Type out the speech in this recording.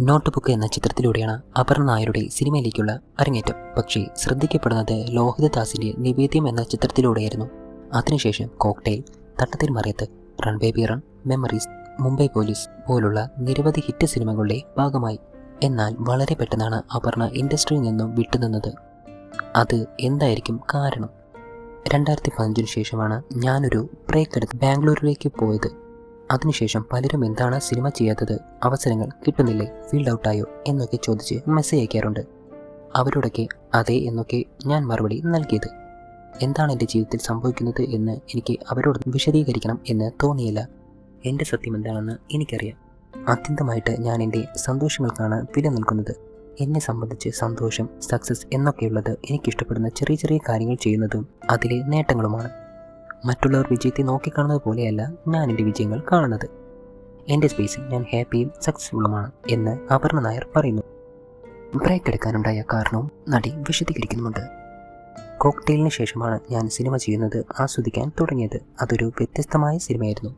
Note book എന്ന ചിത്രത്തിലൂടെയാണ് അപർണ നായരുടെ സിനിമയിലേക്കുള്ള അരങ്ങേറ്റം. പക്ഷേ ശ്രദ്ധിക്കപ്പെടുന്നത് ലോഹിതദാസിന്റെ നിവേദ്യം എന്ന ചിത്രത്തിലൂടെയായിരുന്നു. അതിനുശേഷം cocktail, Thattathin Marayathu, run baby run, memories, Mumbai police പോലുള്ള നിരവധി ഹിറ്റ് സിനിമകളുടെ ഭാഗമായി. എന്നാൽ വളരെ പെട്ടെന്നാണ് അപർണ ഇൻഡസ്ട്രിയിൽ നിന്നും വിട്ടുനിന്നത്. അത് എന്തായിരിക്കും കാരണം? 2015 ശേഷമാണ് ഞാനൊരു ബ്രേക്ക് എടുത്ത് ബാംഗ്ലൂരിലേക്ക് പോയത്. അതിനുശേഷം പലരും എന്താണ് സിനിമ ചെയ്യാത്തത്, അവസരങ്ങൾ കിട്ടുന്നില്ലേ, ഫീൽഡ് ഔട്ടായോ എന്നൊക്കെ ചോദിച്ച് മെസ്സേജ് അയക്കാറുണ്ട്. അവരോടൊക്കെ അതെ എന്നൊക്കെ ഞാൻ മറുപടി നൽകിയത്. എന്താണ് എൻ്റെ ജീവിതത്തിൽ സംഭവിക്കുന്നത് എന്ന് എനിക്ക് അവരോട് വിശദീകരിക്കണം എന്ന് തോന്നിയില്ല. എൻ്റെ സത്യം എന്താണെന്ന് എനിക്കറിയാം. അത്യന്തമായിട്ട് ഞാൻ എൻ്റെ സന്തോഷങ്ങൾക്കാണ് വില നൽകുന്നത്. എന്നെ സംബന്ധിച്ച് സന്തോഷം, സക്സസ് എന്നൊക്കെയുള്ളത് എനിക്കിഷ്ടപ്പെടുന്ന ചെറിയ ചെറിയ കാര്യങ്ങൾ ചെയ്യുന്നതും അതിലെ നേട്ടങ്ങളുമാണ്. മറ്റുള്ളവർ വിജയത്തെ നോക്കിക്കാണുന്നത് പോലെയല്ല ഞാൻ എൻ്റെ വിജയങ്ങൾ കാണുന്നത്. എൻ്റെ സ്പേസിൽ ഞാൻ ഹാപ്പിയും സക്സസ്ഫുള്ളുമാണ് എന്ന് അപർണ നായർ പറയുന്നു. ബ്രേക്ക് എടുക്കാനുണ്ടായ കാരണവും നടി വിശദീകരിക്കുന്നുമുണ്ട്. കോക്ടെയിലിന് ശേഷമാണ് ഞാൻ സിനിമ ചെയ്യുന്നത് ആസ്വദിക്കാൻ തുടങ്ങിയത്. അതൊരു വ്യത്യസ്തമായ സിനിമയായിരുന്നു.